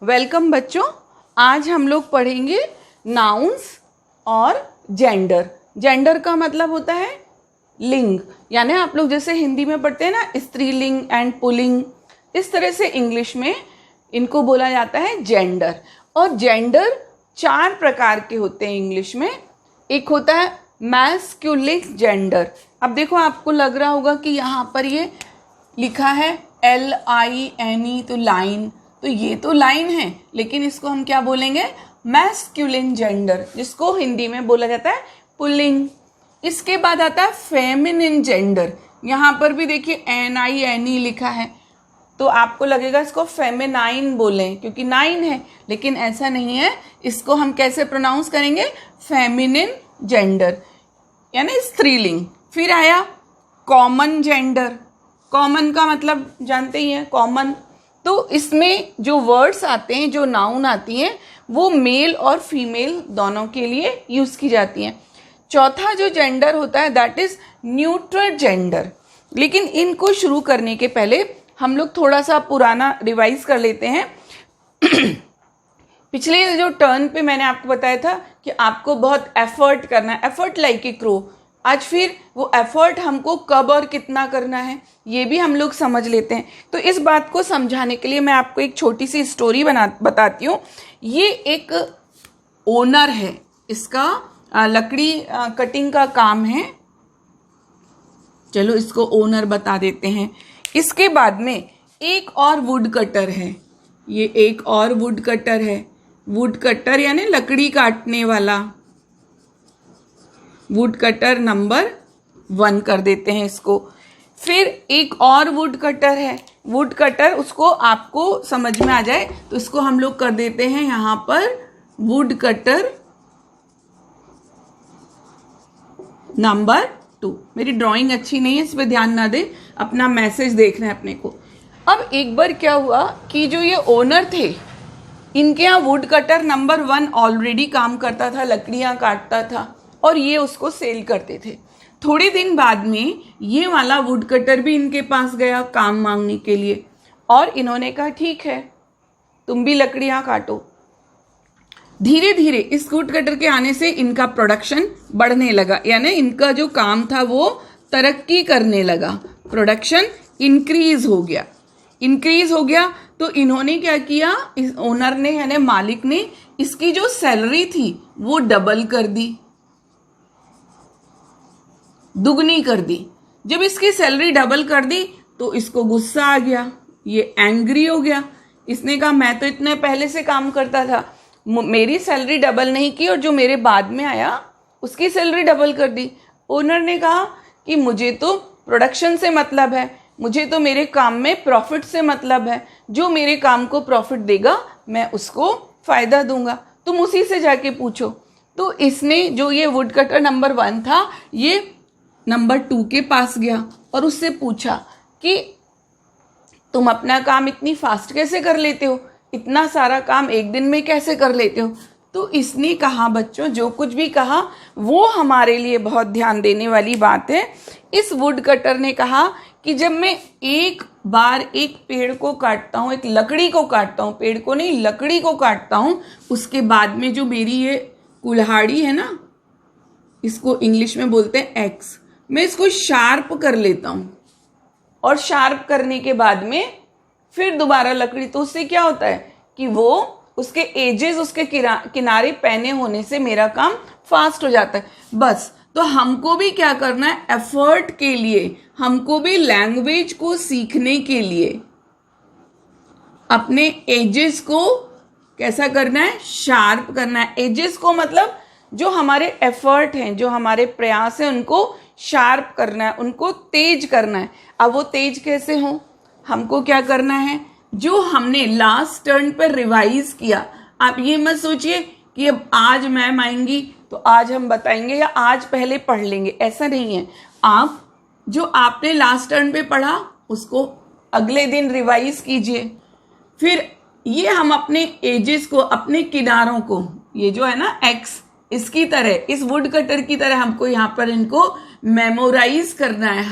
Welcome बच्चों। आज हम लोग पढ़ेंगे नाउन्स और जेंडर। जेंडर का मतलब होता है लिंग, यानी आप लोग जैसे हिंदी में पढ़ते हैं ना स्त्रीलिंग एंड पुल्लिंग, इस तरह से इंग्लिश में इनको बोला जाता है जेंडर। और जेंडर 4 प्रकार के होते हैं इंग्लिश में। एक होता है मैस्कुलिन जेंडर। अब देखो, आपको लग रहा होगा कि यहाँ पर ये लिखा है LINE, तो लाइन, तो ये तो लाइन है, लेकिन इसको हम क्या बोलेंगे? मैस्कुलिन जेंडर, जिसको हिंदी में बोला जाता है पुल्लिंग। इसके बाद आता है फेमिनिन जेंडर। यहाँ पर भी देखिए NINE लिखा है, तो आपको लगेगा इसको फेमिनाइन बोलें क्योंकि 9 है, लेकिन ऐसा नहीं है। इसको हम कैसे प्रोनाउंस करेंगे? फेमिनिन जेंडर, यानी स्त्रीलिंग। फिर आया कॉमन जेंडर। कॉमन का मतलब जानते ही हैं, कॉमन। तो इसमें जो वर्ड्स आते हैं, जो नाउन आती हैं, वो मेल और फीमेल दोनों के लिए यूज़ की जाती हैं। चौथा जो जेंडर होता है दैट इज़ न्यूट्रल जेंडर। लेकिन इनको शुरू करने के पहले हम लोग थोड़ा सा पुराना रिवाइज कर लेते हैं। पिछले जो टर्न पे मैंने आपको बताया था कि आपको बहुत एफर्ट करना है, एफर्ट लाइक ए क्रो। आज फिर वो एफर्ट हमको कब और कितना करना है, ये भी हम लोग समझ लेते हैं। तो इस बात को समझाने के लिए मैं आपको एक छोटी सी स्टोरी बताती हूँ। ये एक ओनर है, इसका लकड़ी कटिंग का काम है। चलो इसको ओनर बता देते हैं। इसके बाद में एक और वुड कटर है। ये एक और वुड कटर है। वुड कटर यानी लकड़ी काटने वाला। वुड कटर नंबर 1 कर देते हैं इसको। फिर एक और वुड कटर है। वुड कटर, उसको आपको समझ में आ जाए तो इसको हम लोग कर देते हैं यहाँ पर वुड कटर नंबर 2। मेरी ड्राइंग अच्छी नहीं है, इस पर ध्यान ना दे, अपना मैसेज देखना है अपने को। अब एक बार क्या हुआ कि जो ये ओनर थे, इनके यहाँ वुड कटर नंबर 1 ऑलरेडी काम करता था, लकड़ियाँ काटता था और ये उसको सेल करते थे। थोड़े दिन बाद में ये वाला वुड कटर भी इनके पास गया काम मांगने के लिए, और इन्होंने कहा ठीक है, तुम भी लकड़ियाँ काटो। धीरे धीरे इस वुड कटर के आने से इनका प्रोडक्शन बढ़ने लगा, यानी इनका जो काम था वो तरक्की करने लगा, प्रोडक्शन इंक्रीज हो गया। इंक्रीज हो गया तो इन्होंने क्या किया, इस ओनर ने यानी मालिक ने इसकी जो सैलरी थी वो डबल कर दी, दुगनी कर दी। जब इसकी सैलरी डबल कर दी तो इसको गुस्सा आ गया, ये एंग्री हो गया। इसने कहा मैं तो इतने पहले से काम करता था, मेरी सैलरी डबल नहीं की और जो मेरे बाद में आया उसकी सैलरी डबल कर दी। ओनर ने कहा कि मुझे तो प्रोडक्शन से मतलब है, मुझे तो मेरे काम में प्रॉफिट से मतलब है, जो मेरे काम को प्रॉफिट देगा मैं उसको फ़ायदा दूंगा, तुम उसी से जाके पूछो। तो इसने, जो ये वुड कटर नंबर 1 था, ये नंबर 2 के पास गया और उससे पूछा कि तुम अपना काम इतनी फास्ट कैसे कर लेते हो, इतना सारा काम एक दिन में कैसे कर लेते हो। तो इसने कहा, बच्चों जो कुछ भी कहा वो हमारे लिए बहुत ध्यान देने वाली बात है। इस वुड कटर ने कहा कि जब मैं एक बार एक पेड़ को काटता हूँ, एक लकड़ी को काटता हूँ, पेड़ को नहीं लकड़ी को काटता हूँ, उसके बाद में जो मेरी ये कुल्हाड़ी है ना, इसको इंग्लिश में बोलते हैं एक्स, मैं इसको शार्प कर लेता हूँ, और शार्प करने के बाद में फिर दोबारा लकड़ी, तो उससे क्या होता है कि वो उसके एजेस, उसके किनारे पैने होने से मेरा काम फास्ट हो जाता है। बस, तो हमको भी क्या करना है, एफर्ट के लिए, हमको भी लैंग्वेज को सीखने के लिए अपने एजेस को कैसा करना है, शार्प करना है। एजेस को मतलब जो हमारे एफर्ट हैं, जो हमारे प्रयास हैं, उनको शार्प करना है, उनको तेज करना है। अब वो तेज कैसे हो, हमको क्या करना है, जो हमने लास्ट टर्न पर रिवाइज किया। आप ये मत सोचिए कि अब आज मैम आएंगी तो आज हम बताएंगे या आज पहले पढ़ लेंगे, ऐसा नहीं है। आप जो आपने लास्ट टर्न पे पढ़ा उसको अगले दिन रिवाइज कीजिए। फिर ये हम अपने एजेस को, अपने किनारों को, ये जो है ना एक्स, इसकी तरह, इस वुड कटर की तरह हमको यहाँ पर इनको मेमोराइज करना है।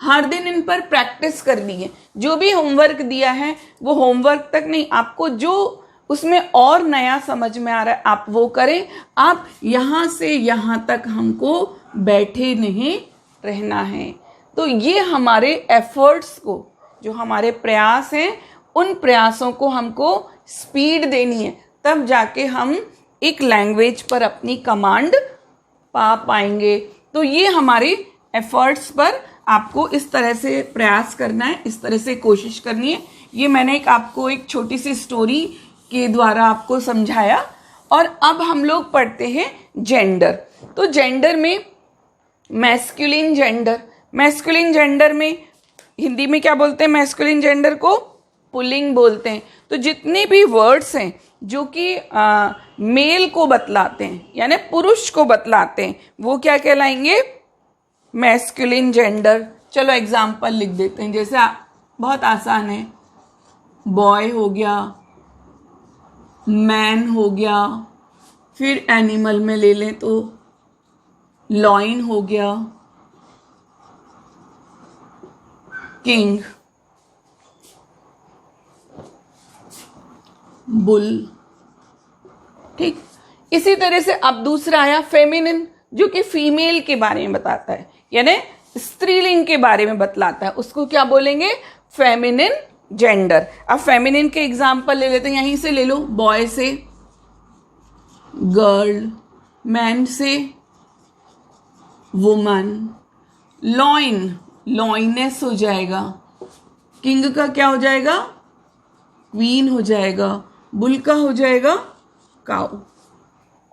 हर दिन इन पर प्रैक्टिस करनी है। जो भी होमवर्क दिया है वो होमवर्क तक नहीं, आपको जो उसमें और नया समझ में आ रहा है, आप वो करें। आप यहाँ से यहाँ तक हमको बैठे नहीं रहना है। तो ये हमारे एफर्ट्स को, जो हमारे प्रयास हैं, उन प्रयासों को हमको स्पीड देनी है, तब जाके हम एक लैंग्वेज पर अपनी कमांड पा पाएंगे। तो ये हमारे एफर्ट्स पर आपको इस तरह से प्रयास करना है, इस तरह से कोशिश करनी है। ये मैंने आपको एक छोटी सी स्टोरी के द्वारा आपको समझाया। और अब हम लोग पढ़ते हैं जेंडर। तो जेंडर में मैस्कुलिन जेंडर, मैस्कुलिन जेंडर में हिंदी में क्या बोलते हैं? मैस्कुलिन जेंडर को पुल्लिंग बोलते हैं। तो जितने भी वर्ड्स हैं जो कि मेल को बतलाते हैं, यानी पुरुष को बतलाते हैं, वो क्या कहलाएंगे? Masculine gender. चलो एग्जाम्पल लिख देते हैं। जैसे बहुत आसान है, बॉय हो गया, मैन हो गया, फिर एनिमल में ले लें तो लॉइन हो गया, किंग, बुल। ठीक, इसी तरह से अब दूसरा आया फेमिनिन, जो कि फीमेल के बारे में बताता है, यानी स्त्रीलिंग के बारे में बतलाता है। उसको क्या बोलेंगे? Feminine gender. अब फेमिनिन के एग्जाम्पल ले लेते हैं, यहीं से ले लो। बॉय से गर्ल, मैन से वुमन, लॉइन, लॉइनेस हो जाएगा, किंग का क्या हो जाएगा? क्वीन हो जाएगा, बुल का हो जाएगा काउ।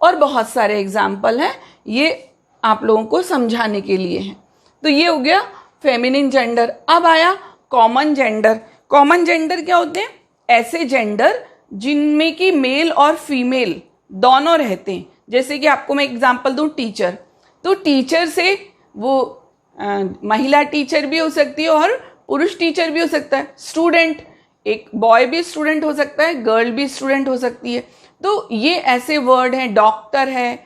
और बहुत सारे एग्जाम्पल हैं, ये आप लोगों को समझाने के लिए हैं। तो ये हो गया फेमिनिन जेंडर। अब आया कॉमन जेंडर। कॉमन जेंडर क्या होते हैं? ऐसे जेंडर जिनमें कि मेल और फीमेल दोनों रहते हैं। जैसे कि आपको मैं एग्जांपल दूं, टीचर। तो टीचर से वो महिला टीचर भी हो सकती है और पुरुष टीचर भी हो सकता है। स्टूडेंट, एक बॉय भी स्टूडेंट हो सकता है, गर्ल भी स्टूडेंट हो सकती है। तो ये ऐसे वर्ड हैं। डॉक्टर है,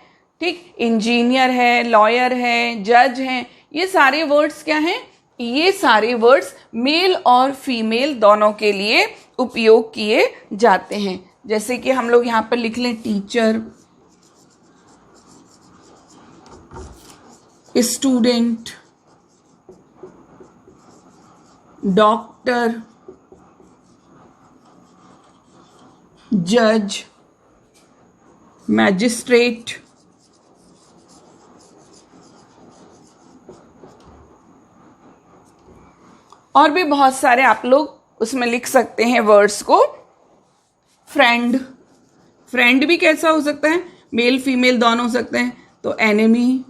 ठीक, इंजीनियर है, लॉयर है, जज हैं। ये सारे वर्ड्स क्या हैं? ये सारे वर्ड्स मेल और फीमेल दोनों के लिए उपयोग किए जाते हैं। जैसे कि हम लोग यहाँ पर लिख लें, टीचर, स्टूडेंट, डॉक्टर, जज, मैजिस्ट्रेट, और भी बहुत सारे आप लोग उसमें लिख सकते हैं वर्ड्स को। फ्रेंड, फ्रेंड भी कैसा हो सकता है? मेल फीमेल दोनों हो सकते हैं। तो एनिमी,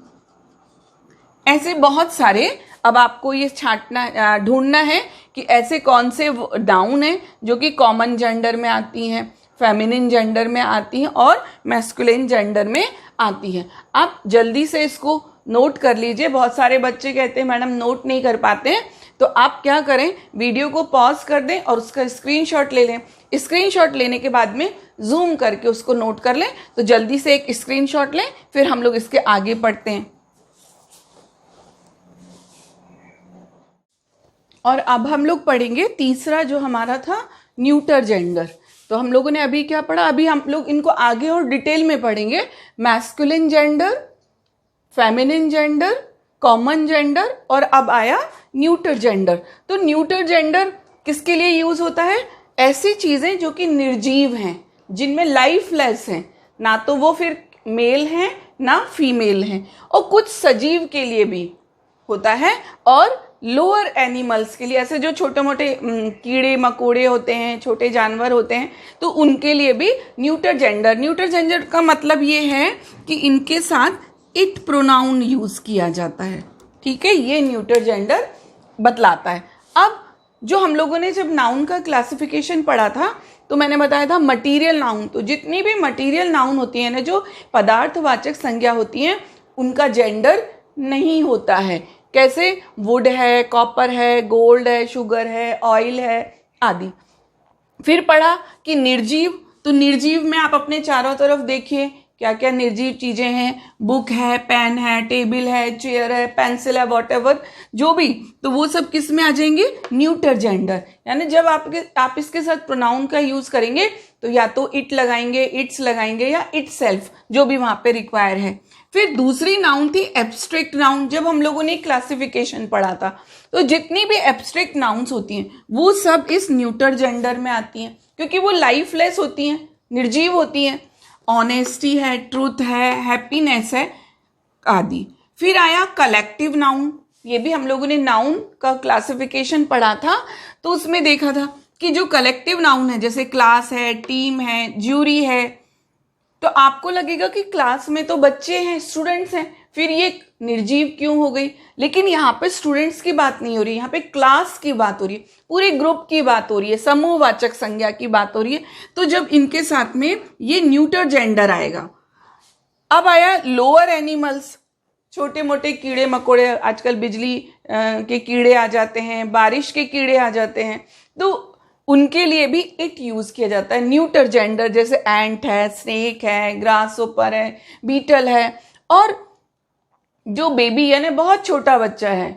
ऐसे बहुत सारे। अब आपको ये छांटना, ढूंढना है कि ऐसे कौन से नाउन हैं जो कि कॉमन जेंडर में आती हैं, फेमिनिन जेंडर में आती हैं और मैस्कुलिन जेंडर में आती हैं। आप जल्दी से इसको नोट कर लीजिए। बहुत सारे बच्चे कहते हैं मैडम नोट नहीं कर पाते हैं। तो आप क्या करें, वीडियो को पॉज कर दें और उसका स्क्रीनशॉट ले लें। स्क्रीनशॉट लेने के बाद में जूम करके उसको नोट कर लें। तो जल्दी से एक स्क्रीनशॉट लें, फिर हम लोग इसके आगे पढ़ते हैं। और अब हम लोग पढ़ेंगे तीसरा, जो हमारा था न्यूटर जेंडर। तो हम लोगों ने अभी क्या पढ़ा? अभी हम लोग इनको आगे और डिटेल में पढ़ेंगे। Masculine gender, feminine gender, common gender, और अब आया न्यूटर जेंडर। तो न्यूटर जेंडर किसके लिए यूज होता है? ऐसी चीजें जो कि निर्जीव हैं, जिनमें लाइफलेस हैं, ना तो वो फिर मेल हैं ना फीमेल हैं। और कुछ सजीव के लिए भी होता है, और लोअर एनिमल्स के लिए, ऐसे जो छोटे मोटे कीड़े मकोड़े होते हैं, छोटे जानवर होते हैं, तो उनके लिए भी न्यूटर जेंडर। न्यूटर जेंडर का मतलब ये है कि इनके साथ इट प्रोनाउन यूज किया जाता है। ठीक है, ये न्यूटर जेंडर बतलाता है। अब जो हम लोगों ने जब नाउन का क्लासिफिकेशन पढ़ा था, तो मैंने बताया था मटीरियल नाउन। तो जितनी भी मटीरियल नाउन होती है ना, जो पदार्थवाचक संज्ञा होती हैं, उनका जेंडर नहीं होता है। कैसे? वुड है, कॉपर है, गोल्ड है, शुगर है, ऑयल है, आदि। फिर पढ़ा कि निर्जीव। तो निर्जीव में आप अपने चारों तरफ देखिए क्या क्या निर्जीव चीजें हैं, बुक है, पेन है, टेबल है, चेयर है, पेंसिल है, वॉटएवर जो भी, तो वो सब किस में आ जाएंगे, न्यूटर जेंडर। यानी जब आप इसके साथ प्रोनाउन का यूज करेंगे तो या तो इट लगाएंगे, इट्स लगाएंगे, या इटसेल्फ, जो भी वहां पे रिक्वायर है। फिर दूसरी नाउन थी एब्स्ट्रैक्ट नाउन। जब हम लोगों ने क्लासिफिकेशन पढ़ा था तो जितनी भी एब्स्ट्रैक्ट नाउन्स होती हैं वो सब इस न्यूटर जेंडर में आती हैं, क्योंकि वो लाइफलेस होती हैं, निर्जीव होती हैं। ऑनेस्टी है, ट्रूथ है, हैप्पीनेस है आदि। फिर आया कलेक्टिव नाउन। ये भी हम लोगों ने नाउन का क्लासिफिकेशन पढ़ा था, तो उसमें देखा था कि जो कलेक्टिव नाउन है जैसे क्लास है, टीम है, ज्यूरी है, तो आपको लगेगा कि क्लास में तो बच्चे हैं, स्टूडेंट्स हैं, फिर ये निर्जीव क्यों हो गई। लेकिन यहाँ पे स्टूडेंट्स की बात नहीं हो रही, यहाँ पे क्लास की बात हो रही है, पूरे ग्रुप की बात हो रही है, समूहवाचक संज्ञा की बात हो रही है। तो जब इनके साथ में ये न्यूटर जेंडर आएगा। अब आया लोअर एनिमल्स, छोटे मोटे कीड़े मकोड़े, आजकल बिजली के कीड़े आ जाते हैं, बारिश के कीड़े आ जाते हैं, तो उनके लिए भी इट यूज किया जाता है न्यूटर जेंडर। जैसे एंट है, स्नेक है, ग्रासहोपर है, बीटल है। और जो बेबी यानी बहुत छोटा बच्चा है,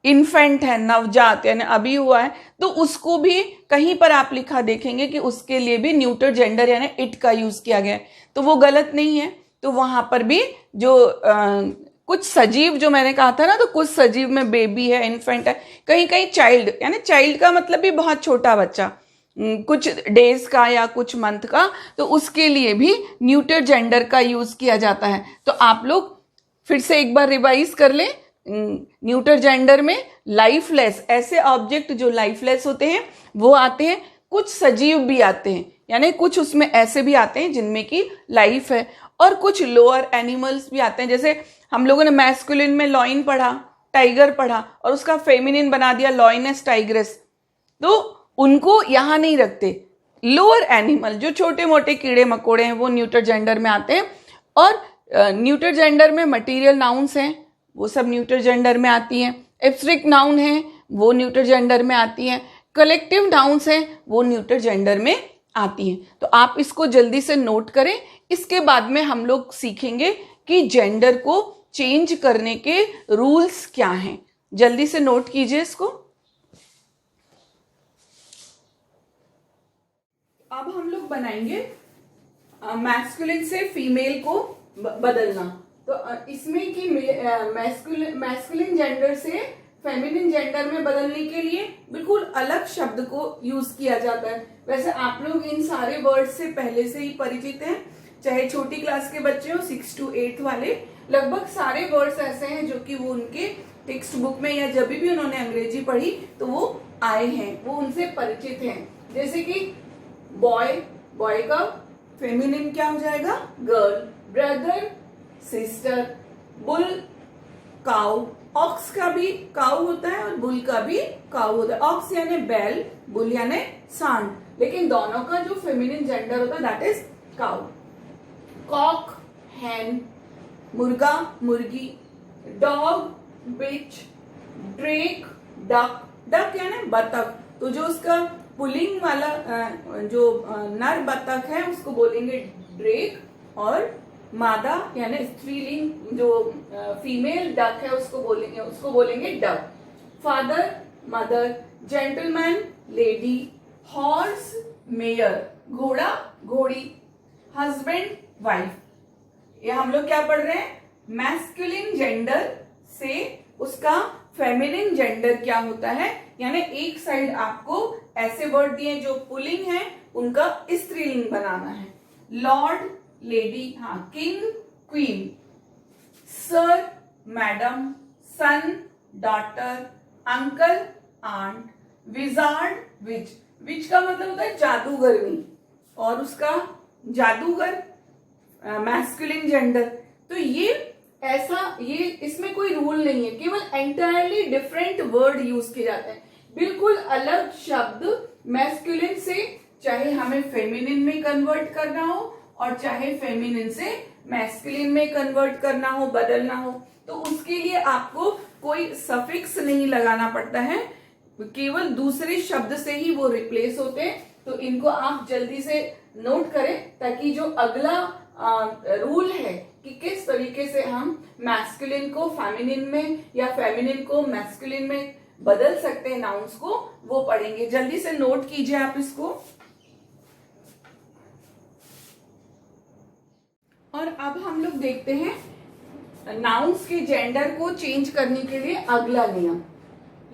इन्फेंट है, नवजात यानी अभी हुआ है, तो उसको भी कहीं पर आप लिखा देखेंगे कि उसके लिए भी न्यूटर जेंडर यानी इट का यूज किया गया है, तो वो गलत नहीं है। तो वहां पर भी जो कुछ सजीव, जो मैंने कहा था ना, तो कुछ सजीव में बेबी है, इन्फेंट है, कहीं कहीं चाइल्ड, यानी चाइल्ड का मतलब भी बहुत छोटा बच्चा, कुछ डेज का या कुछ मंथ का, तो उसके लिए भी न्यूटर जेंडर का यूज किया जाता है। तो आप लोग फिर से एक बार रिवाइज कर लें। न्यूटर जेंडर में लाइफलेस, ऐसे ऑब्जेक्ट जो लाइफलेस होते हैं वो आते हैं, कुछ सजीव भी आते हैं, यानी कुछ उसमें ऐसे भी आते हैं जिनमें की लाइफ है, और कुछ लोअर एनिमल्स भी आते हैं। जैसे हम लोगों ने मैस्कुलिन में लॉइन पढ़ा, टाइगर पढ़ा, और उसका फेमिनिन बना दिया लॉइनस टाइग्रेस, तो उनको यहां नहीं रखते। लोअर एनिमल जो छोटे मोटे कीड़े मकोड़े हैं वो न्यूटर जेंडर में आते हैं। और न्यूटर जेंडर में मटीरियल नाउन्स हैं, वो सब न्यूटर जेंडर में आती हैं। एब्स्ट्रैक्ट नाउन है वो न्यूटर जेंडर में आती हैं। कलेक्टिव नाउन्स हैं वो न्यूटर जेंडर में आती हैं। तो आप इसको जल्दी से नोट करें। इसके बाद में हम लोग सीखेंगे कि जेंडर को चेंज करने के रूल्स क्या हैं। जल्दी से नोट कीजिए इसको। अब हम लोग बनाएंगे मैस्कुलिन से फीमेल को बदलना। तो इसमें कि मैस्कुलिन जेंडर से फेमिनिन जेंडर में बदलने के लिए बिल्कुल अलग शब्द को यूज किया जाता है। वैसे आप लोग इन सारे वर्ड से पहले से ही परिचित हैं, चाहे छोटी क्लास के बच्चे हो, 6 to 8 वाले, लगभग सारे वर्ड्स ऐसे हैं जो कि वो उनके टेक्स्ट बुक में या जब भी उन्होंने अंग्रेजी पढ़ी तो वो आए हैं, वो उनसे परिचित हैं। जैसे कि बॉय, बॉय का फेमिनिन क्या हो जाएगा, girl. Brother, sister. Bull, cow. Ox का भी काउ होता है और बुल का भी काउ होता है। ऑक्स यानी बैल, बुल यानी सांड, लेकिन दोनों का जो फेमिनिन जेंडर होता है that is cow. Cock, hen. मुर्गा, मुर्गी। Dog, bitch. Drake, duck. Duck यानी बतख, तो जो उसका पुलिंग वाला जो नर बतख है उसको बोलेंगे ड्रेक, और मादा यानी स्त्रीलिंग जो फीमेल डक है उसको बोलेंगे duck. Father, mother. Gentleman, lady. Horse, mayor, घोड़ा, घोड़ी। Husband, wife. ये हम लोग क्या पढ़ रहे हैं, मैस्कुलिन जेंडर से उसका फेमिनिन जेंडर क्या होता है। यानी एक साइड आपको ऐसे वर्ड दिए जो पुलिंग है उनका स्त्रीलिंग बनाना है। लॉर्ड, लेडी, हाँ, king, queen. Sir, madam. Son, daughter. Uncle, aunt. Wizard, witch. Witch का मतलब होता है जादूगरनी, और उसका जादूगर मैस्कुलिन जेंडर। तो ये ऐसा, ये इसमें कोई रूल नहीं है, केवल एंटायरली डिफरेंट वर्ड यूज किए जाते हैं, बिल्कुल अलग शब्द मैस्कुलिन से, चाहे हमें फेमिनिन में कन्वर्ट करना हो और चाहे फेमिनिन से मैस्कुलिन में कन्वर्ट करना हो, बदलना हो, तो उसके लिए आपको कोई सफिक्स नहीं लगाना पड़ता है, केवल दूसरे शब्द से ही वो रिप्लेस होते हैं। तो इनको आप जल्दी से नोट करें ताकि जो अगला रूल है कि किस तरीके से हम मैस्कुलिन को फेमिनिन में या फेमिनिन को मैस्कुलिन में बदल सकते हैं नाउन्स को, वो पढ़ेंगे। जल्दी से नोट कीजिए आप इसको। और अब हम लोग देखते हैं नाउन्स के जेंडर को चेंज करने के लिए अगला नियम।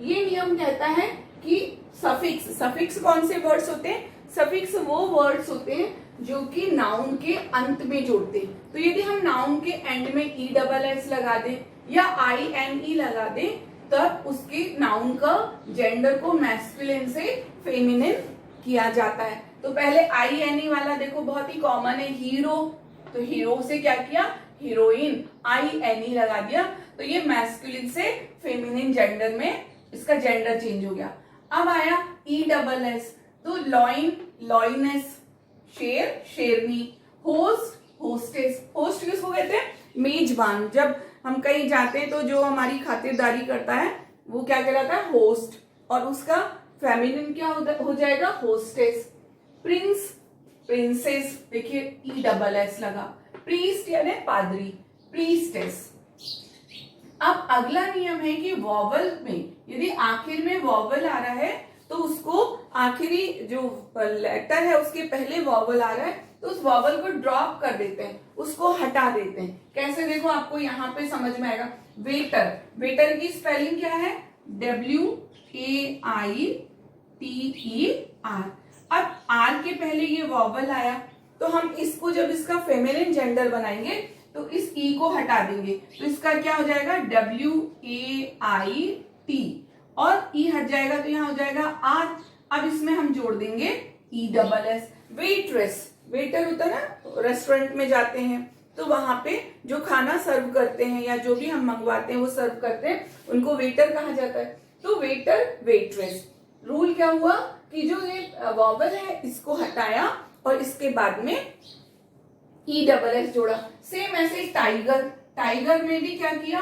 ये नियम कहता है कि सफिक्स कौन से वर्ड्स होते हैं? सफिक्स वो वर्ड्स होते हैं जो कि नाउन के अंत में जोड़ते हैं। तो यदि हम नाउन के एंड में ESS लगा दें या INE लगा दें, तब उसके नाउन का जेंडर को मैस्कुलिन से फेमिनिन किया जाता है। तो पहले INE वाला देखो बहुत ही कॉमन है, हीरो, तो हीरो से क्या किया? हीरोइन, INE लगा दिया, तो ये मैस्कुलिन से फेमिनिन जेंडर में इसका जेंडर चेंज हो गया। अब आया ESS, तो लॉइन, लॉइनेस, शेर, शेरनी, होस्ट, होस्टेस। होस्ट किसको कहते हैं? मेजबान। जब हम कहीं जाते हैं तो जो हमारी खातिरदारी करता है वो क्या कहलाता है? होस्ट। और उसका फेमिनिन क्या हो जाएगा? होस्टेस। प्रिंस, प्रिंसेस, देखिए ESS लगा। प्रीस्ट यानी पादरी, प्रीस्टेस। अब अगला नियम है कि वॉवल में यदि आखिर में वॉवल आ रहा है तो उसको आखिरी जो लेटर है उसके पहले वॉवल आ रहा है तो उस वॉवल को ड्रॉप कर देते हैं, उसको हटा देते हैं। कैसे? देखो आपको यहाँ पे समझ में आएगा। वेटर, वेटर की स्पेलिंग क्या है? WAITER। अब आर के पहले ये वॉवल आया तो हम इसको जब इसका फेमिनिन जेंडर बनाएंगे तो इस ई को हटा देंगे, तो इसका क्या हो जाएगा? WAIT, और ई हट जाएगा तो यहाँ हो जाएगा आर। अब इसमें हम जोड़ देंगे ESS। वेट्रेस, वेटर होता है ना, रेस्टोरेंट में जाते हैं तो वहां पे जो खाना सर्व करते हैं या जो भी हम मंगवाते हैं वो सर्व करते हैं, उनको वेटर कहा जाता है। तो वेटर, वेट्रेस। रूल क्या हुआ कि जो ये वॉवल है इसको हटाया और इसके बाद में ESS जोड़ा। सेम ऐसे टाइगर, टाइगर में भी क्या किया?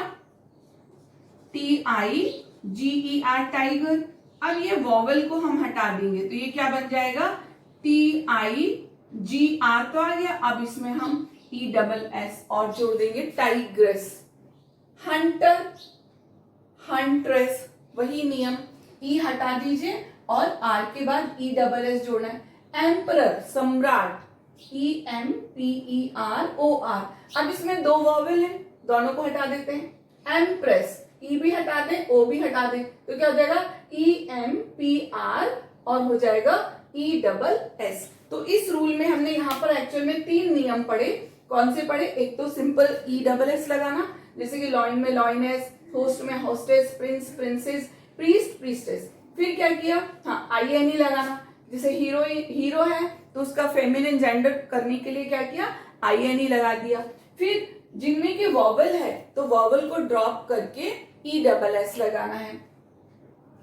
TIGER, tiger. अब ये वॉवल को हम हटा देंगे तो ये क्या बन जाएगा? TIGR तो आ गया। अब इसमें हम ESS और जोड़ देंगे, टाइग्रेस। हंटर, हंट्रेस, वही नियम, ई हटा दीजिए और आर के बाद ESS जोड़ना है। एम्परर, सम्राट, EMPEROR। अब इसमें दो वॉवेल है, दोनों को हटा देते हैं। एम्प्रेस, ई भी हटा दें, ओ भी हटा दें, तो क्या हो जाएगा? EMPR और हो जाएगा ESS। तो इस रूल में हमने यहाँ पर एक्चुअल में 3 नियम पढ़े। कौन से पढ़े? एक तो सिंपल ESS लगाना, जैसे कि लॉइन में लॉइनेस, होस्ट में hostess, Prince, princess, priest, priestess. फिर क्या किया? हाँ, INE लगाना, जैसे हीरो है तो उसका फेमिनिन जेंडर करने के लिए क्या किया? INE लगा दिया। फिर जिनमें के वॉवल है तो वॉवल को ड्रॉप करके ESS लगाना है।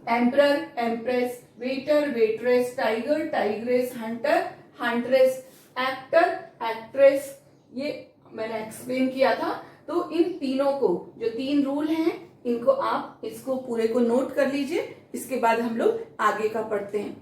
Emperor, empress, waiter, waitress, tiger, tigress, Hunter, huntress, actor, actress. ये मैंने एक्सप्लेन किया था। तो इन तीनों को, जो 3 रूल हैं, इनको आप इसको पूरे को नोट कर लीजिए। इसके बाद हम लोग आगे का पढ़ते हैं।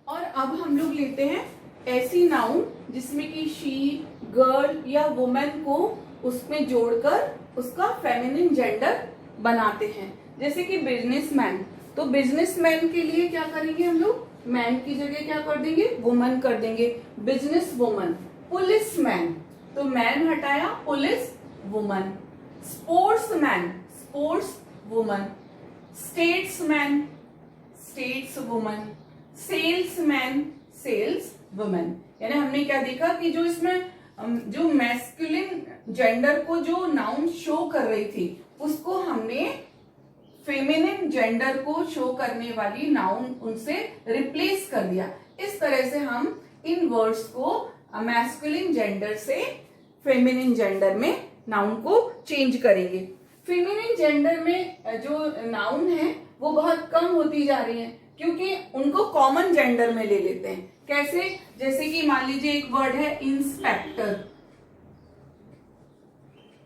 और अब हम लोग लेते हैं ऐसी नाउन जिसमें कि शी, गर्ल या वुमेन को उसमें जोड़कर उसका फेमिनिन जेंडर बनाते हैं। जैसे कि बिजनेसमैन, तो बिजनेसमैन के लिए क्या करेंगे हम लोग? मैन की जगह क्या कर देंगे? वुमन कर देंगे, बिजनेस वुमन। पुलिसमैन, तो मैन हटाया, police woman. Sportsman, sports woman. Statesman, states woman. Salesman, sales women. यानी हमने क्या देखा कि जो इसमें जो मैस्कुलिन जेंडर को जो नाउन शो कर रही थी उसको हमने फेमिनिन जेंडर को शो करने वाली नाउन उनसे रिप्लेस कर दिया। इस तरह से हम इन वर्ड्स को मैस्कुलिन जेंडर से फेमिनिन जेंडर में नाउन को चेंज करेंगे। फेमिनिन जेंडर में जो नाउन है वो बहुत कम होती जा रही है क्योंकि उनको कॉमन जेंडर में ले लेते हैं। कैसे? जैसे कि मान लीजिए एक वर्ड है इंस्पेक्टर,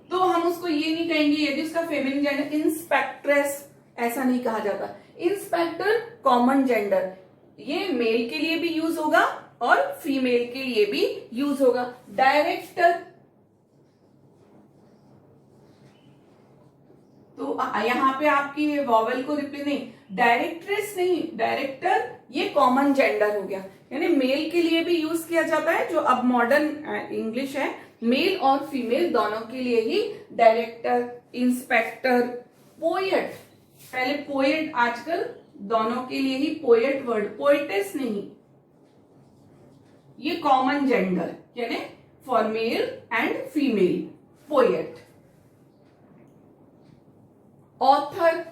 तो हम उसको ये नहीं कहेंगे यदि उसका फेमिनिन जेंडर इंस्पेक्ट्रेस, ऐसा नहीं कहा जाता। इंस्पेक्टर कॉमन जेंडर, ये मेल के लिए भी यूज होगा और फीमेल के लिए भी यूज होगा। डायरेक्टर, तो यहां पे आपकी वॉवेल को रिप्लेस नहीं, डायरेक्ट्रेस नहीं, डायरेक्टर ये कॉमन जेंडर हो गया, यानी मेल के लिए भी यूज किया जाता है, जो अब मॉडर्न इंग्लिश है, मेल और फीमेल दोनों के लिए ही डायरेक्टर, इंस्पेक्टर, पोएट, पहले पोएट, आजकल दोनों के लिए ही पोएट वर्ड, पोएटेस नहीं, ये कॉमन जेंडर, यानी for male and female, poet. Author,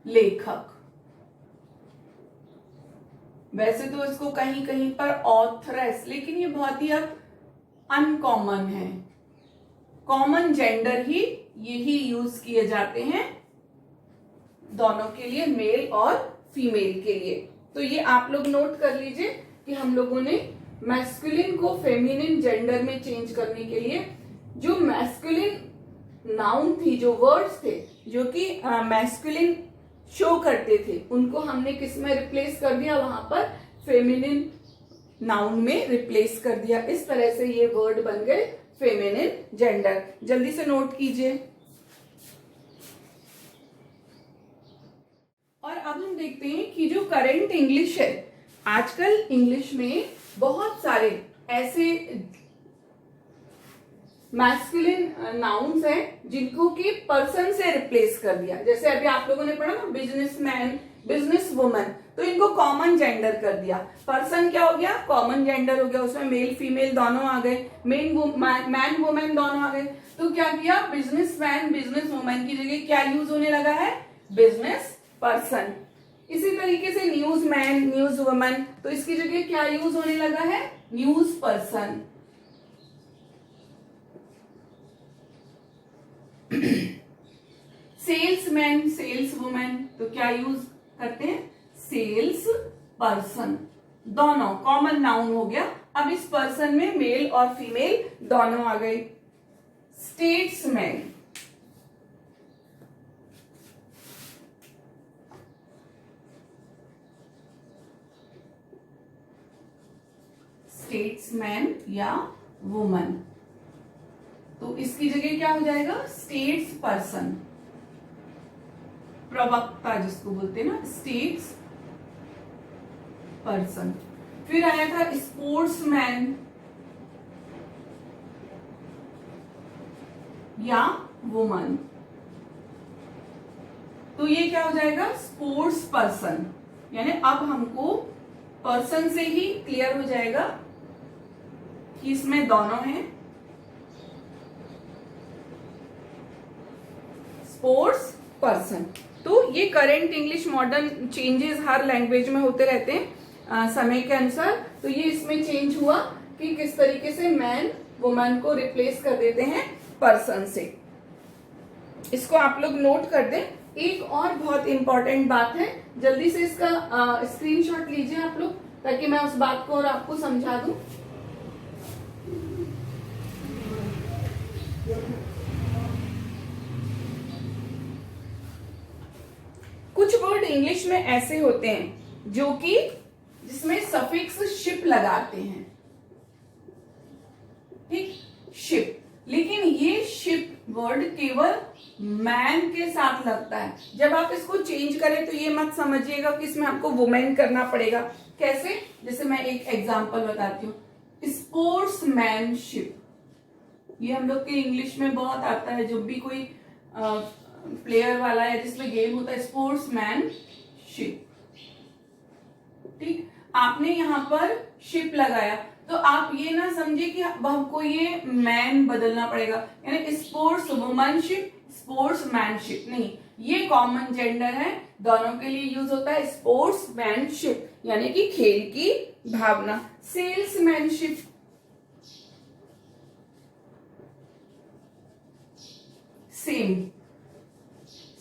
लेखक, वैसे तो इसको कहीं कहीं पर ऑथरेस, लेकिन ये बहुत ही अब अनकॉमन है, कॉमन जेंडर ही यही यूज किए जाते हैं दोनों के लिए, मेल और फीमेल के लिए। तो ये आप लोग नोट कर लीजिए कि हम लोगों ने मैस्कुलिन को फेमिनिन जेंडर में चेंज करने के लिए जो मैस्कुलिन नाउन थी, जो वर्ड्स थे जो कि मैस्कुलिन शो करते थे, उनको हमने किस में रिप्लेस कर दिया, वहां पर फेमिनिन नाउन में रिप्लेस कर दिया। इस तरह से ये वर्ड बन गए फेमिनिन जेंडर। जल्दी से नोट कीजिए। और अब हम देखते हैं कि जो करंट इंग्लिश है, आजकल इंग्लिश में बहुत सारे ऐसे मैस्कुलिन नाउन्स हैं जिनको कि पर्सन से रिप्लेस कर दिया। जैसे अभी आप लोगों ने पढ़ा ना, बिजनेसमैन, बिजनेस वुमन, तो इनको कॉमन जेंडर कर दिया। पर्सन क्या हो गया, कॉमन जेंडर हो गया, उसमें मेल फीमेल दोनों आ गए, मैन वुमेन दोनों आ गए। तो क्या किया, बिजनेसमैन, बिजनेस वुमन की जगह क्या यूज होने लगा है, बिजनेस पर्सन। इसी तरीके से न्यूज मैन, न्यूज वुमन, तो इसकी जगह क्या यूज होने लगा है, news person. Salesman, sales women, तो क्या यूज करते हैं, सेल्स पर्सन। दोनों कॉमन नाउन हो गया। अब इस पर्सन में मेल और फीमेल दोनों आ गए। स्टेट्समैन, स्टेट्समैन या वुमन, तो इसकी जगह क्या हो जाएगा, स्टेट्स पर्सन, प्रवक्ता जिसको बोलते हैं ना, स्टेट्स पर्सन। फिर आया था स्पोर्ट्समैन या वुमन, तो ये क्या हो जाएगा, स्पोर्ट्स पर्सन। यानी अब हमको पर्सन से ही क्लियर हो जाएगा कि इसमें दोनों हैं, स्पोर्ट्स पर्सन। तो ये करंट इंग्लिश मॉडर्न चेंजेस हर लैंग्वेज में होते रहते हैं समय के अनुसार। तो ये इसमें चेंज हुआ कि किस तरीके से मैन वुमन को रिप्लेस कर देते हैं पर्सन से। इसको आप लोग नोट कर दें। एक और बहुत इंपॉर्टेंट बात है, जल्दी से इसका स्क्रीनशॉट लीजिए आप लोग, ताकि मैं उस बात को और आपको समझा दूं। कुछ वर्ड इंग्लिश में ऐसे होते हैं जो कि जिसमें सफिक्स शिप लगाते हैं, ठीक, शिप, लेकिन ये शिप वर्ड केवल मैन के साथ लगता है। जब आप इसको चेंज करें तो ये मत समझिएगा कि इसमें आपको वुमेन करना पड़ेगा। कैसे, जैसे मैं एक एग्जांपल बताती हूँ, स्पोर्ट्समैनशिप, ये हम लोग के इंग्लिश में बहुत आता है, जब भी कोई प्लेयर वाला है जिसमें गेम होता है, स्पोर्ट्समैनशिप, ठीक। आपने यहां पर शिप लगाया तो आप ये ना समझे कि अब हमको ये मैन बदलना पड़ेगा, यानी स्पोर्ट्स वुमनशिप, स्पोर्ट्समैनशिप नहीं, ये कॉमन जेंडर है, दोनों के लिए यूज होता है स्पोर्ट्समैनशिप, यानी कि खेल की भावना। सेल्समैनशिप, सेम,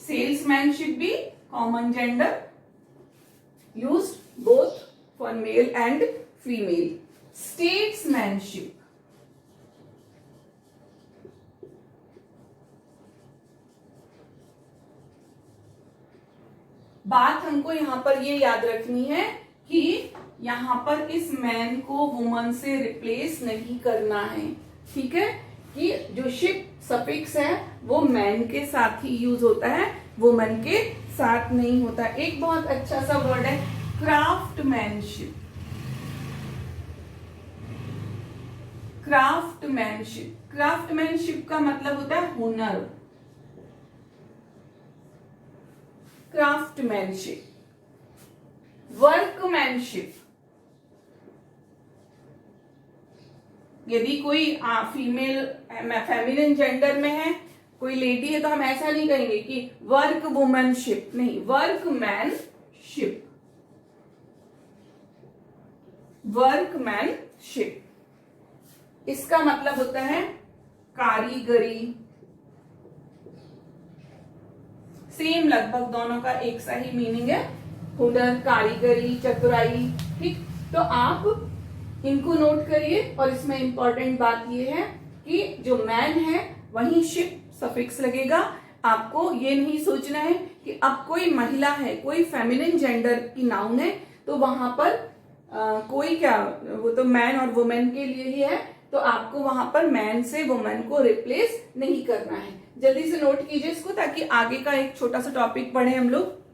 सेल्समैनशिप भी common gender, used both for male and female. Statesmanship, बात हमको यहाँ पर ये याद रखनी है कि यहाँ पर इस मैन को वुमन से रिप्लेस नहीं करना है, ठीक है, कि जो शिप सफिक्स है वो मैन के साथ ही यूज होता है, वुमन के साथ नहीं होता। एक बहुत अच्छा सा वर्ड है क्राफ्टमैनशिप। क्राफ्टमैनशिप, क्राफ्टमैनशिप का मतलब होता है हुनर। Craftsmanship, workmanship. यदि कोई फीमेल फेमिनिन जेंडर में है, कोई लेडी है, तो हम ऐसा नहीं कहेंगे कि वर्क वुमनशिप, नहीं, वर्कमैनशिप, वर्कमैनशिप। इसका मतलब होता है कारीगरी। सेम लगभग दोनों का एक सा ही मीनिंग है, हुनर, कारीगरी, चतुराई, ठीक। तो आप इनको नोट करिए और इसमें इंपॉर्टेंट बात यह है कि जो मैन है वहीं शिप सफिक्स लगेगा। आपको ये नहीं सोचना है कि अब कोई महिला है, कोई फेमिनिन जेंडर की नाउन है तो वहां पर कोई क्या, वो तो मैन और वुमेन के लिए ही है, तो आपको वहां पर मैन से वुमेन को रिप्लेस नहीं करना है। जल्दी से नोट कीजिए इसको ताकि आगे का एक छोटा सा टॉपिक पढ़े हम लोग।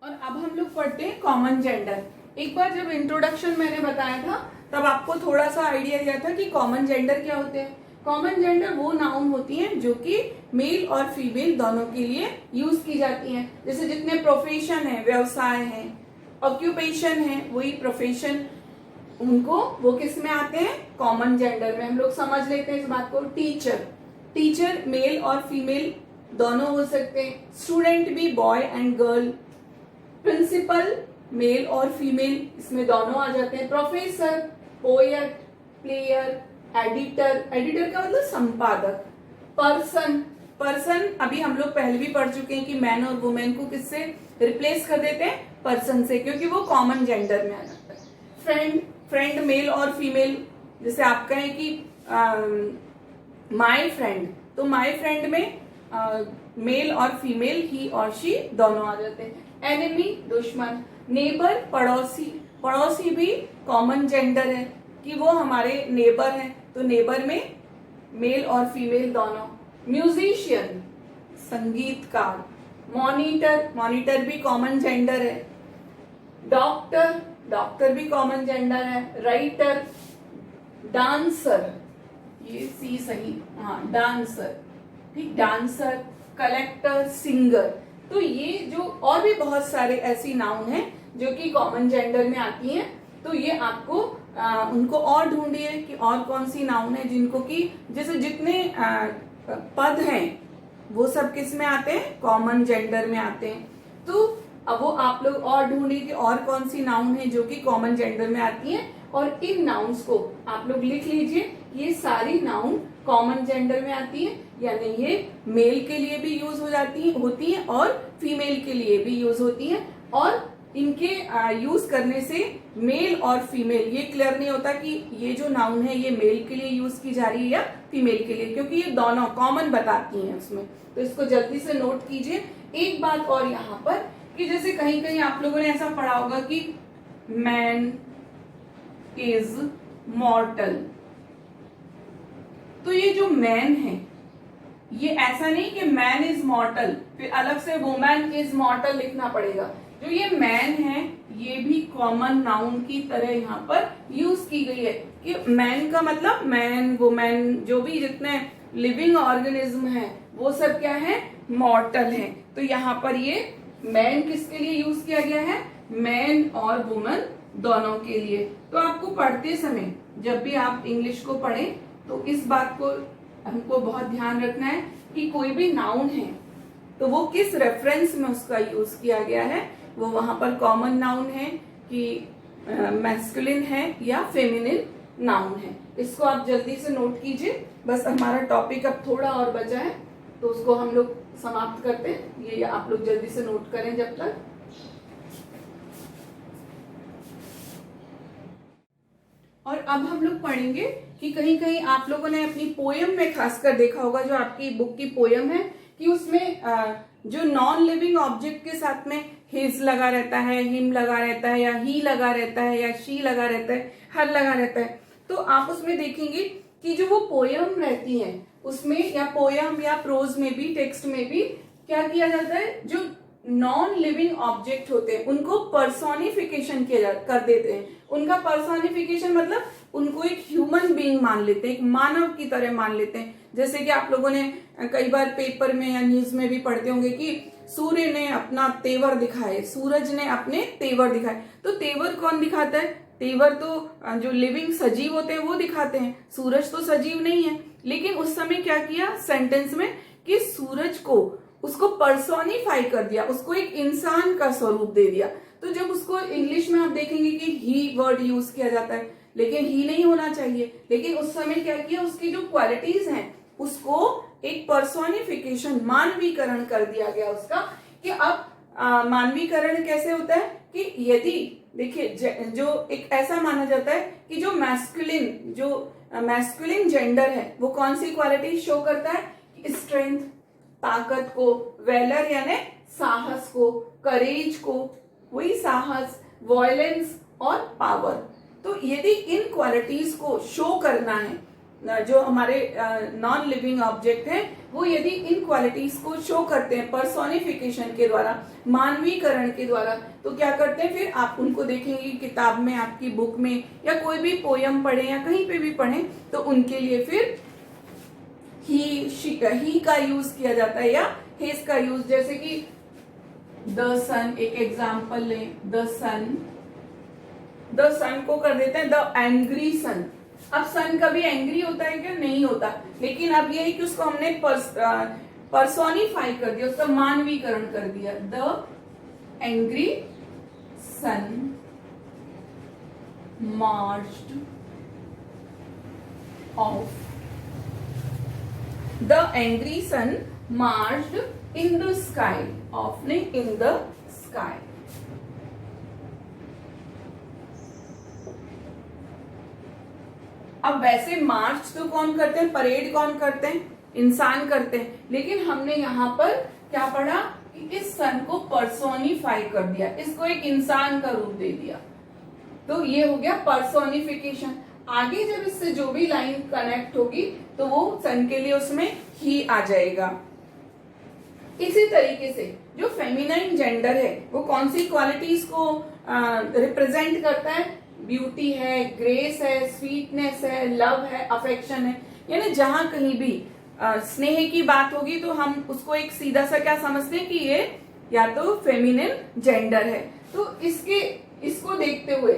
और अब हम लोग पढ़ते हैं कॉमन जेंडर। एक बार जब इंट्रोडक्शन मैंने बताया था तब आपको थोड़ा सा आइडिया दिया था कि कॉमन जेंडर क्या होते हैं। कॉमन जेंडर वो नाउन होती हैं जो कि मेल और फीमेल दोनों के लिए यूज की जाती हैं। जैसे जितने प्रोफेशन है, व्यवसाय है, ऑक्यूपेशन है, वही प्रोफेशन, उनको वो किस में आते हैं, कॉमन जेंडर में। हम लोग समझ लेते हैं इस बात को। टीचर, टीचर मेल और फीमेल दोनों हो सकते हैं। स्टूडेंट भी boy and girl. Principal male और फीमेल, इसमें दोनों आ जाते हैं। Professor, poet, player, editor, editor का मतलब संपादक। पर्सन, पर्सन अभी हम लोग पहले भी पढ़ चुके हैं कि मैन और वुमेन को किससे रिप्लेस कर देते हैं, पर्सन से, क्योंकि वो कॉमन जेंडर में आ जाता है। फ्रेंड, फ्रेंड मेल और फीमेल, जैसे आप कहें कि माय फ्रेंड, तो माय फ्रेंड में मेल और फीमेल, ही और शी दोनों आ जाते हैं। एनिमी, दुश्मन। नेबर, पड़ोसी, पड़ोसी भी कॉमन जेंडर है कि वो हमारे नेबर हैं, तो नेबर में मेल और फीमेल दोनों। म्यूजिशियन, संगीतकार। मॉनिटर, मॉनिटर भी कॉमन जेंडर है। डॉक्टर, डॉक्टर भी कॉमन जेंडर है। राइटर, डांसर, ये सी सही, हाँ डांसर, ठीक, डांसर। Collector, singer. तो ये जो और भी बहुत सारे ऐसी नाउन हैं जो कि कॉमन जेंडर में आती हैं, तो ये आपको उनको और ढूंढिए कि और कौन सी नाउन है जिनको कि जैसे जितने पद हैं वो सब किस में आते हैं, कॉमन जेंडर में आते हैं। तो अब वो आप लोग और ढूंढिए कि और कौन सी नाउन है जो कि कॉमन जेंडर में आती हैं, और इन नाउन्स को आप लोग लिख लीजिए। ये सारी नाउन कॉमन जेंडर में आती है, यानी ये मेल के लिए भी यूज हो जाती होती हैं और फीमेल के लिए भी यूज होती हैं। और इनके यूज करने से मेल और फीमेल ये क्लियर नहीं होता कि ये जो नाउन है ये मेल के लिए यूज की जा रही है या फीमेल के लिए, क्योंकि ये दोनों कॉमन बताती हैं उसमें। तो इसको जल्दी से नोट कीजिए। एक बात और यहाँ पर कि जैसे कहीं कहीं आप लोगों ने ऐसा पढ़ा होगा कि मैन इज मॉर्टल, तो ये जो मैन है ये ऐसा नहीं कि मैन इज मॉर्टल फिर अलग से वुमन इज मॉर्टल लिखना पड़ेगा। जो ये मैन है ये भी कॉमन नाउन की तरह यहाँ पर यूज की गई है कि मैन का मतलब मैन, वुमेन, जो भी जितने लिविंग ऑर्गेनिज्म है वो सब क्या है, मॉर्टल है। तो यहाँ पर ये मैन किसके लिए यूज किया गया है, मैन और वुमन दोनों के लिए। तो आपको पढ़ते समय जब भी आप इंग्लिश को पढ़ें तो इस बात को हमको बहुत ध्यान रखना है कि कोई भी नाउन है तो वो किस रेफरेंस में उसका यूज किया गया है, वो वहां पर कॉमन नाउन है कि मैस्कुलिन है या फेमिनिन नाउन है। इसको आप जल्दी से नोट कीजिए। बस हमारा टॉपिक अब थोड़ा और बचा है तो उसको हम लोग समाप्त करते हैं। ये आप लोग जल्दी से नोट करें जब तक। और अब हम लोग पढ़ेंगे कि कहीं कहीं आप लोगों ने अपनी पोयम में खासकर देखा होगा, जो आपकी बुक की पोयम है कि उसमें जो नॉन लिविंग ऑब्जेक्ट के साथ में हिज लगा रहता है, हिम लगा रहता है, या ही लगा रहता है, या शी लगा रहता है, हर लगा रहता है, तो आप उसमें देखेंगे कि जो वो पोयम रहती है उसमें, या पोयम या प्रोज में भी, टेक्स्ट में भी क्या किया जाता है, जो नॉन लिविंग ऑब्जेक्ट होते हैं उनको पर्सोनिफिकेशन कर देते हैं। उनका पर्सोनिफिकेशन मतलब उनको एक ह्यूमन बीइंग मान लेते हैं, एक मानव की तरह मान लेते हैं। जैसे कि आप लोगों ने कई बार पेपर में या न्यूज में भी पढ़ते होंगे कि सूर्य ने अपना तेवर दिखाए, सूरज ने अपने तेवर दिखाए। तो तेवर कौन दिखाता है? तेवर तो जो लिविंग सजीव होते हैं वो दिखाते हैं, सूरज तो सजीव नहीं है। लेकिन उस समय क्या किया सेंटेंस में कि सूरज को उसको पर्सोनिफाई कर दिया, उसको एक इंसान का स्वरूप दे दिया। तो जब उसको इंग्लिश में आप देखेंगे कि ही वर्ड यूज किया जाता है, लेकिन ही नहीं होना चाहिए। लेकिन उस समय क्या किया, उसकी जो क्वालिटीज हैं उसको एक पर्सोनिफिकेशन, मानवीकरण कर दिया गया उसका। कि अब मानवीकरण कैसे होता है कि यदि देखिए जो एक ऐसा माना जाता है कि जो मैस्कुलिन जेंडर है वो कौन सी क्वालिटी शो करता है? स्ट्रेंथ, ताकत को, वेलर यानी साहस को, करेज को, वही साहस, वॉयलेंस और पावर। तो यदि इन क्वालिटीज को शो करना है, जो हमारे नॉन लिविंग ऑब्जेक्ट हैं वो यदि इन क्वालिटीज को शो करते हैं पर्सोनिफिकेशन के द्वारा, मानवीकरण के द्वारा, तो क्या करते हैं फिर आप उनको देखेंगे किताब में, आपकी बुक में, या कोई भी पोयम पढ़े या कहीं पे भी पढ़े तो उनके लिए फिर ही का यूज किया जाता है, या हिज का यूज। जैसे कि द सन, एक एग्जाम्पल लें, द सन को कर देते हैं द एंग्री सन। अब सन कभी एंग्री होता है क्या? नहीं होता। लेकिन अब ये है कि उसको हमने पर्सोनिफाई कर दिया, उसका मानवीकरण कर दिया। The angry sun marched off, the angry sun marched in the sky, off ने इन द स्काई। अब वैसे मार्च तो कौन करते हैं, परेड कौन करते हैं? इंसान करते हैं। लेकिन हमने यहाँ पर क्या पढ़ा कि इस सन को पर्सोनिफाई कर दिया, इसको एक इंसान का रूप दे दिया। तो ये हो गया पर्सोनिफिकेशन। आगे जब इससे जो भी लाइन कनेक्ट होगी तो वो सन के लिए उसमें ही आ जाएगा। इसी तरीके से जो फेमिनाइन जेंडर है वो कौन सी क्वालिटीज को रिप्रेजेंट करता है? ब्यूटी है, ग्रेस है, स्वीटनेस है, लव है, अफेक्शन है। यानी जहां कहीं भी स्नेह की बात होगी तो हम उसको एक सीधा सा क्या समझते हैं कि ये या तो फेमिनिन जेंडर है। तो इसको देखते हुए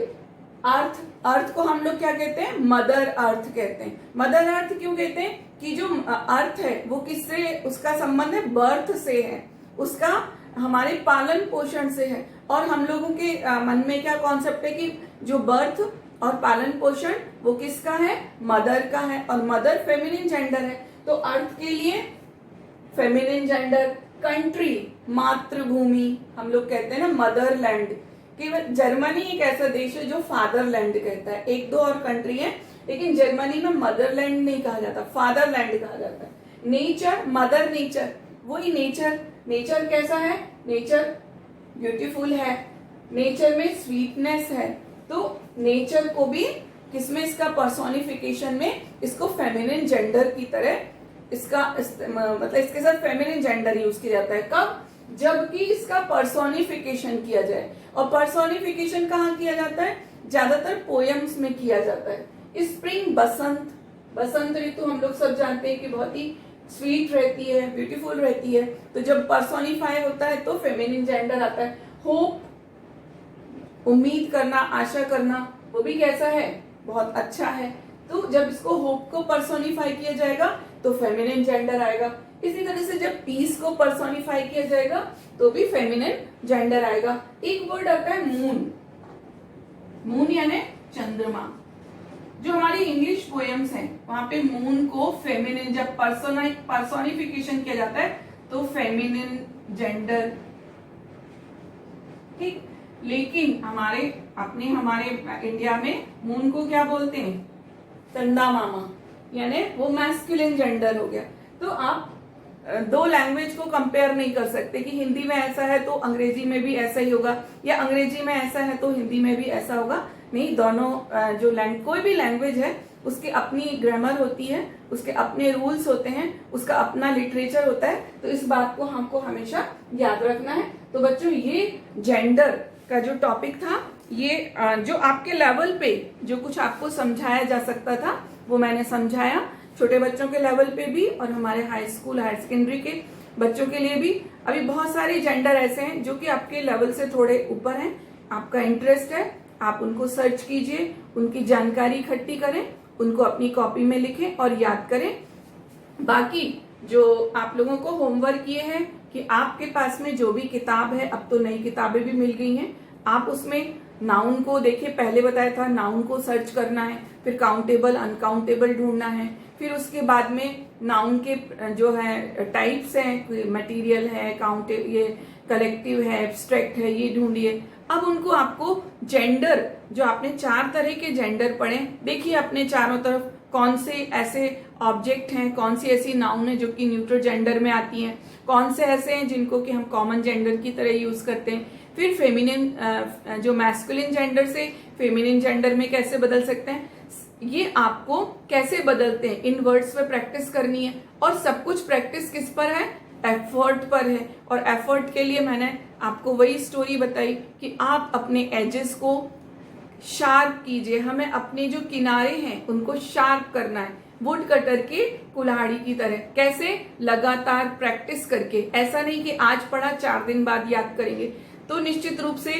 अर्थ को हम लोग क्या कहते हैं? मदर अर्थ कहते हैं। मदर अर्थ क्यों कहते हैं? कि जो अर्थ है वो किससे उसका संबंध है? बर्थ से है, उसका हमारे पालन पोषण से है। और हम लोगों के मन में क्या कॉन्सेप्ट है कि जो बर्थ और पालन पोषण वो किसका है? मदर का है। और मदर फेमिनिन जेंडर है, तो अर्थ के लिए फेमिनिन जेंडर। कंट्री, मातृभूमि, हम लोग कहते हैं ना मदरलैंड। केवल जर्मनी एक ऐसा देश है जो फादरलैंड कहता है, एक दो और कंट्री है, लेकिन जर्मनी में मदरलैंड नहीं कहा जाता, फादरलैंड कहा जाता है। नेचर, मदर नेचर, वही नेचर। नेचर कैसा है? नेचर ब्यूटीफुल है, नेचर में स्वीटनेस है। तो नेचर को भी किसमें, इसका पर्सोनिफिकेशन में इसको फेमिनिन जेंडर की तरह इसका मतलब इसके साथ फेमिनिन जेंडर यूज किया जाता है। कब? जबकि इसका पर्सोनिफिकेशन किया जाए। और पर्सोनिफिकेशन कहाँ किया जाता है? ज्यादातर पोयम्स में किया जाता है। स्प्रिंग, बसंत ऋतु हम लोग सब जानते हैं कि बहुत ही स्वीट रहती है, ब्यूटीफुल रहती है। तो जब पर्सोनिफाई होता है तो फेमिनिन जेंडर आता है। होप, उम्मीद करना, आशा करना, वो भी कैसा है? बहुत अच्छा है। तो जब इसको होप को पर्सोनिफाई किया जाएगा तो फेमिनिन जेंडर आएगा। इसी तरह से जब पीस को पर्सोनिफाई किया जाएगा तो भी फेमिनिन जेंडर आएगा। एक वर्ड आता है मून, मून यानी चंद्रमा। जो हमारी इंग्लिश पोएम्स हैं वहां पे मून को फेमिनिन जब पर्सोनिफिकेशन किया जाता है तो फेमिनिन जेंडर, ठीक। लेकिन हमारे इंडिया में मून को क्या बोलते हैं? चंदा मामा, यानी वो मैस्कुलिन जेंडर हो गया। तो आप दो लैंग्वेज को कंपेयर नहीं कर सकते कि हिंदी में ऐसा है तो अंग्रेजी में भी ऐसा ही होगा, या अंग्रेजी में ऐसा है तो हिंदी में भी ऐसा होगा। नहीं, दोनों जो कोई भी लैंग्वेज है उसकी अपनी ग्रामर होती है, उसके अपने रूल्स होते हैं, उसका अपना लिटरेचर होता है। तो इस बात को हमको हमेशा याद रखना है। तो बच्चों, ये जेंडर का जो टॉपिक था, ये जो आपके लेवल पे जो कुछ आपको समझाया जा सकता था वो मैंने समझाया, छोटे बच्चों के लेवल पे भी और हमारे हाई स्कूल हायर सेकेंडरी के बच्चों के लिए भी। अभी बहुत सारे जेंडर ऐसे हैं जो कि आपके लेवल से थोड़े ऊपर हैं, आपका इंटरेस्ट है, आप उनको सर्च कीजिए, उनकी जानकारी इकट्ठी करें, उनको अपनी कॉपी में लिखें और याद करें। बाकी जो आप लोगों को होमवर्क ये है कि आपके पास में जो भी किताब है, अब तो नई किताबें भी मिल गई हैं, आप उसमें नाउन को देखिए, पहले बताया था नाउन को सर्च करना है, फिर काउंटेबल अनकाउंटेबल ढूंढना है, फिर उसके बाद में नाउन के जो है टाइप्स हैं, मटेरियल है, काउंटेबल, ये कलेक्टिव है, एब्स्ट्रैक्ट है, ये ढूंढिए। अब उनको आपको जेंडर, जो आपने 4 तरह के जेंडर पढ़े, देखिए अपने चारों तरफ कौन से ऐसे ऑब्जेक्ट हैं, कौन सी ऐसी नाउन है जो कि न्यूट्रल जेंडर में आती हैं, कौन से ऐसे हैं जिनको कि हम कॉमन जेंडर की तरह यूज करते हैं। फिर फेमिनिन, जो मैस्कुलिन जेंडर से फेमिनिन जेंडर में कैसे बदल सकते हैं, ये आपको कैसे बदलते हैं, इन वर्ड्स पे प्रैक्टिस करनी है। और सब कुछ प्रैक्टिस किस पर है, एफर्ट पर है। और एफर्ट के लिए मैंने आपको वही स्टोरी बताई कि आप अपने एजेस को शार्प कीजिए, हमें अपने जो किनारे हैं उनको शार्प करना है, वुड कटर के कुल्हाड़ी की तरह। कैसे, लगातार प्रैक्टिस करके। ऐसा नहीं कि आज पढ़ा 4 दिन बाद याद करेंगे, तो निश्चित रूप से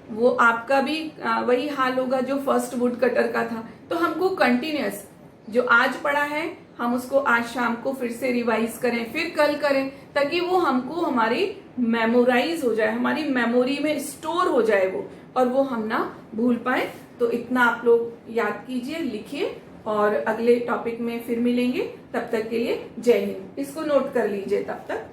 वो आपका भी वही हाल होगा जो फर्स्ट वुड कटर का था। तो हमको कंटिन्यूअस जो आज पढ़ा है हम उसको आज शाम को फिर से रिवाइज करें, फिर कल करें, ताकि वो हमको हमारी मेमोराइज हो जाए, हमारी मेमोरी में स्टोर हो जाए वो, और वो हम ना भूल पाए। तो इतना आप लोग याद कीजिए, लिखिए, और अगले टॉपिक में फिर मिलेंगे। तब तक के लिए जय हिंद। इसको नोट कर लीजिए तब तक।